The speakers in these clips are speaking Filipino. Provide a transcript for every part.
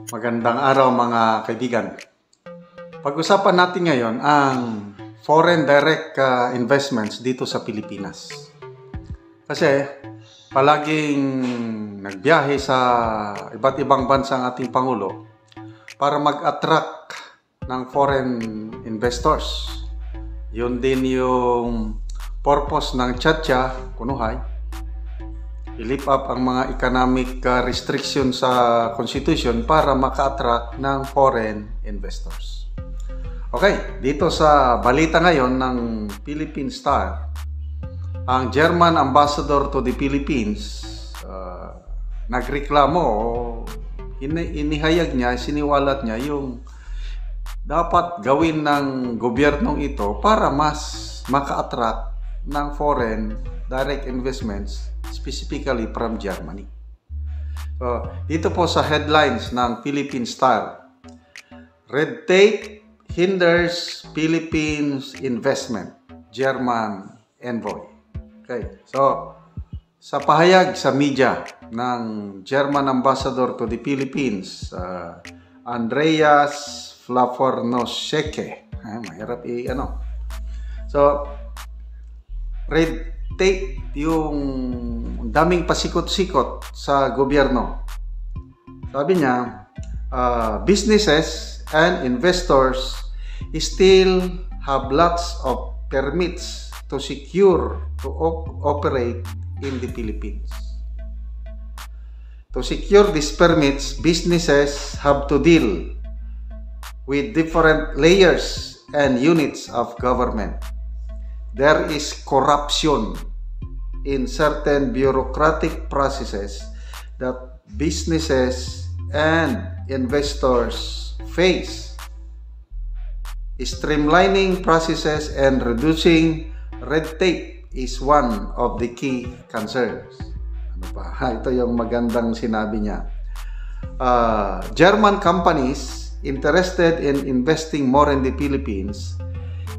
Magandang araw mga kaibigan. Pag-usapan natin ngayon ang foreign direct investments dito sa Pilipinas. Kasi palaging nagbiyahe sa iba't ibang bansa ang ating Pangulo para mag-attract ng foreign investors. Yun din yung purpose ng Chatcha, Kunuhay. I-lift up ang mga economic restriction sa Constitution para maka-attract ng foreign investors. Okay, dito sa balita ngayon ng Philippine Star, ang German Ambassador to the Philippines nagreklamo o inihayag niya, siniwalat niya yung dapat gawin ng gobyernong ito para mas maka-attract ng foreign direct investments, specifically from Germany. So, dito po sa headlines ng Philippine Star, Red tape hinders Philippines investment, German envoy. Okay, so sa pahayag sa media ng German Ambassador to the Philippines, Andreas Flafornoseke, mahirap So, red tape yung daming pasikot-sikot sa gobyerno. Sabi niya, businesses and investors still have lots of permits to secure to operate in the Philippines. To secure these permits, businesses have to deal with different layers and units of government. There is corruption in certain bureaucratic processes that businesses and investors face. Streamlining processes and reducing red tape is one of the key concerns. Ano pa? Ito yung magandang sinabi niya. German companies interested in investing more in the Philippines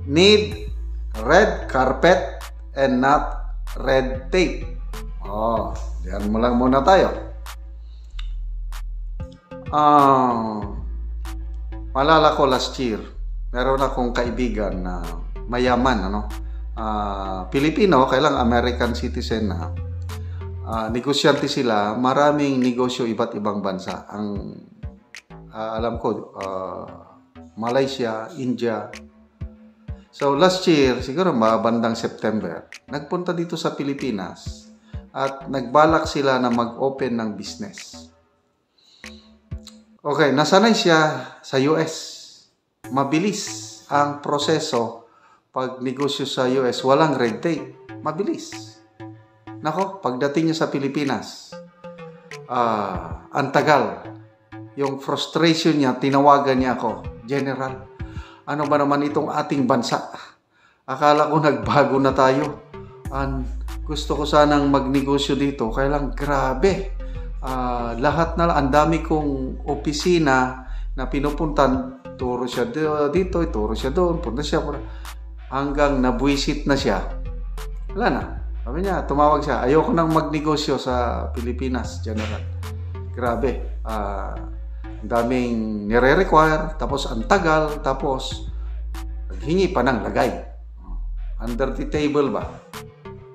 need red carpet and not red tape. Diyan mo lang muna tayo. Malala ko last year, meron akong kaibigan na mayaman, Pilipino, kailang American citizen na. Negosyante sila, maraming negosyo iba't ibang bansa. Ang alam ko, Malaysia, India. So last year, siguro bandang September, nagpunta dito sa Pilipinas at nagbalak sila na mag-open ng business. Okay, nasanay siya sa US. Mabilis ang proseso pag negosyo sa US, walang red tape. Mabilis. Nako, pagdating niya sa Pilipinas, ang tagal. Yung frustration niya, tinawagan niya ako, General, ano ba naman itong ating bansa? Akala ko nagbago na tayo. Gusto ko sanang magnegosyo dito. Kaya lang, grabe. Lahat na lang. Ang dami kong opisina na pinupuntan. Turo siya dito, turo siya doon, punta siya. Hanggang nabuisit na siya. Wala na. Sabi niya, tumawag siya. Ayoko nang magnegosyo sa Pilipinas, General. Grabe. Ang daming nire-require, tapos ang tagal, tapos naghingi pa ng lagay. Under the table ba?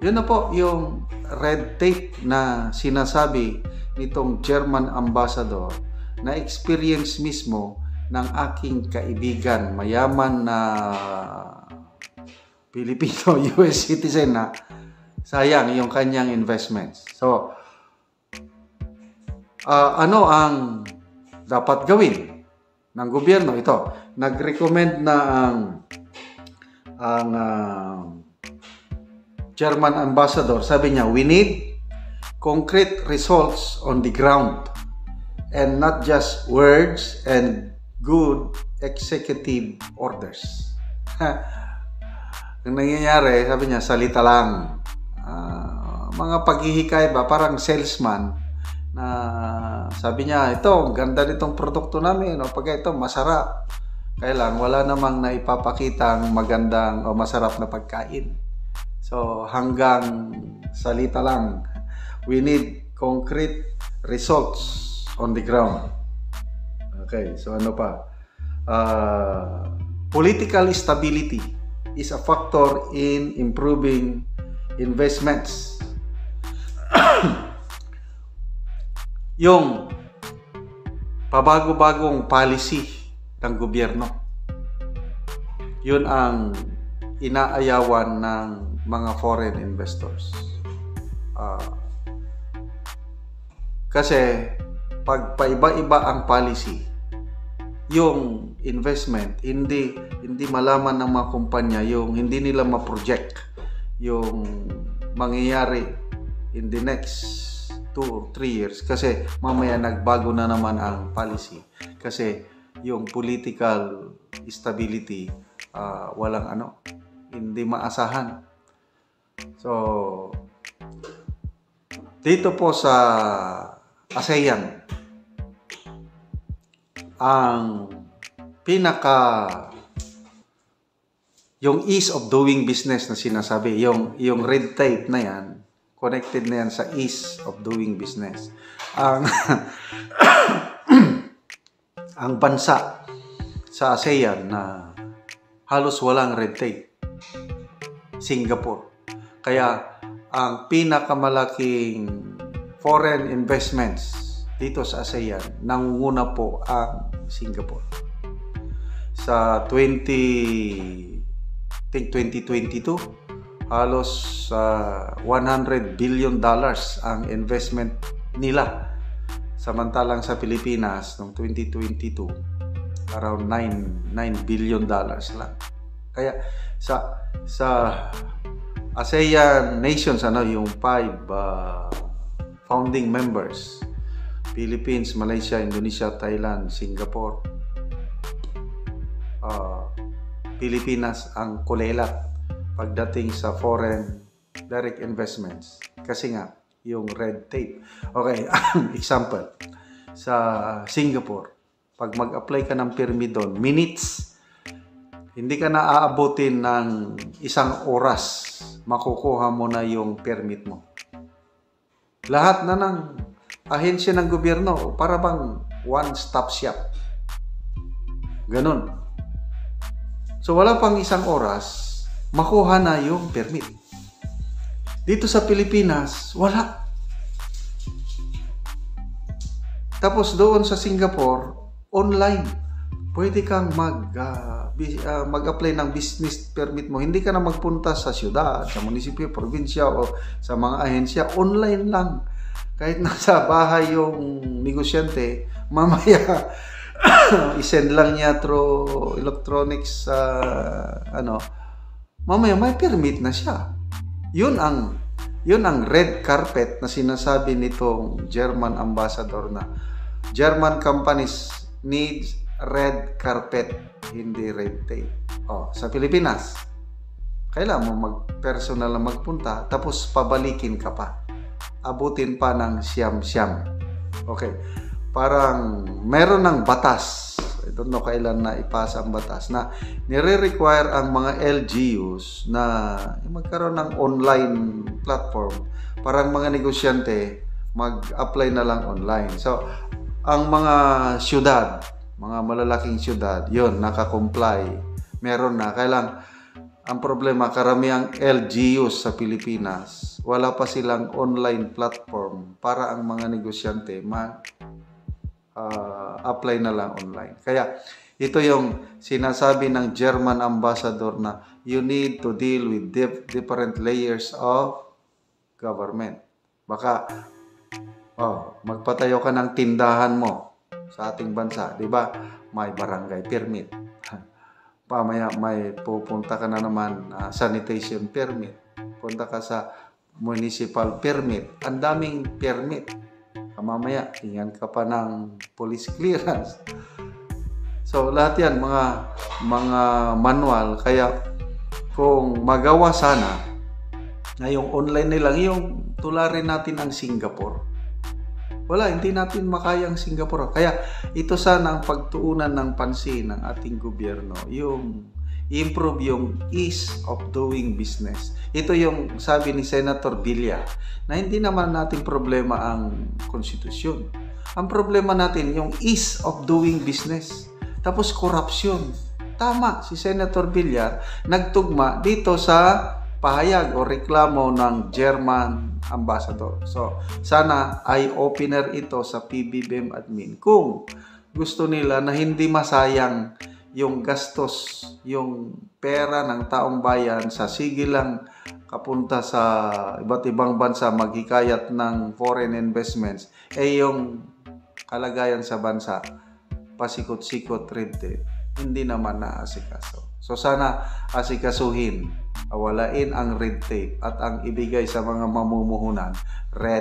Yun na po yung red tape na sinasabi nitong German Ambassador na experience mismo ng aking kaibigan, mayaman na Filipino US citizen na sayang yung kanyang investments. So, ano ang dapat gawin ng gobyerno? Ito, nag-recommend na ang German Ambassador. Sabi niya, we need concrete results on the ground and not just words and good executive orders. Ang nangyayari, sabi niya, salita lang. Mga paghihikay ba, parang salesman na sabi niya, ito, ganda nitong produkto namin, pag ito, masarap. Kaya lang, wala namang naipapakitang magandang o masarap na pagkain. So, hanggang salita lang. We need concrete results on the ground. Okay, so ano pa? Political stability is a factor in improving investments. Yung pabago-bagong policy ng gobyerno, yun ang inaayawan ng mga foreign investors. Kasi pag paiba-iba ang policy, yung investment, hindi malaman ng mga kumpanya, yung hindi nila ma-project yung mangyayari in the next 2 or 3 years kasi mamaya nagbago na naman ang policy kasi yung political stability walang hindi maasahan. So dito po sa ASEAN, ang yung ease of doing business na sinasabi, yung red tape na yan, connected na yan sa ease of doing business. Ang bansa sa ASEAN na halos walang red tape, Singapore. Kaya ang pinakamalaking foreign investments dito sa ASEAN, nangunguna po ang Singapore. Sa 2022, halos $100 billion ang investment nila. Samantalang sa Pilipinas, noong 2022, around $9 billion lang. Kaya sa ASEAN nations, yung 5 founding members, Philippines, Malaysia, Indonesia, Thailand, Singapore, Pilipinas ang kulelat pagdating sa foreign direct investments. Kasi nga, yung red tape. Okay, example, sa Singapore, pag mag-apply ka ng permit doon, minutes, hindi ka na aabutin ng 1 oras, makukuha mo na yung permit mo. Lahat na ng ahensya ng gobyerno, para bang one-stop shop. Ganun. So wala pang 1 oras, makuha na yung permit. Dito sa Pilipinas, wala. Tapos doon sa Singapore, online. Pwede kang mag-apply ng business permit mo. Hindi ka na magpunta sa syudad, sa munisipyo, probinsya o sa mga ahensya. Online lang. Kahit nasa bahay yung negosyante, mamaya isend lang niya through electronics, mamaya may permit na siya. Yun ang red carpet na sinasabi nitong German ambassador na German companies needs red carpet, hindi red tape. Sa Pilipinas, kailangan mo mag-personal na magpunta, tapos pabalikin ka pa. Abutin pa ng siyam-siyam. Okay. Parang meron ng batas. I don't know kailan na ipasa ang batas na nire-require ang mga LGUs na magkaroon ng online platform para ang mga negosyante mag-apply na lang online. So, ang mga syudad, mga malalaking syudad, yun, naka-comply. Meron na. Kailang, ang problema, karamihang LGUs sa Pilipinas, wala pa silang online platform para ang mga negosyante apply na lang online. Kaya, ito yung sinasabi ng German ambassador na you need to deal with different layers of government. Baka, magpatayo ka ng tindahan mo sa ating bansa, di ba? May barangay permit. Pamaya may pupunta ka na naman sanitation permit. Punta ka sa municipal permit. Ang daming permit. Mamaya, tingnan ka pa ng police clearance. So, lahat yan, mga manual. Kaya, kung magawa sana, na yung online nilang, yung tularin natin ang Singapore. Wala, hindi natin makayang Singapore. Kaya, ito sana ang pagtuunan ng pansin ng ating gobyerno, yung improve yung ease of doing business. Ito yung sabi ni Senator Villar, na hindi naman natin problema ang konstitusyon. Ang problema natin, yung ease of doing business. Tapos corruption. Tama, si Senator Villar nagtugma dito sa pahayag o reklamo ng German ambassador. So, sana eye-opener ito sa PBBM admin. Kung gusto nila na hindi masayang yung gastos, yung pera ng taong bayan sa sigilang kapunta sa iba't ibang bansa maghikayat ng foreign investments, yung kalagayan sa bansa, pasikot-sikot red tape, hindi naman naasikaso. So sana asikasuhin, awalain ang red tape at ang ibigay sa mga mamumuhunan, red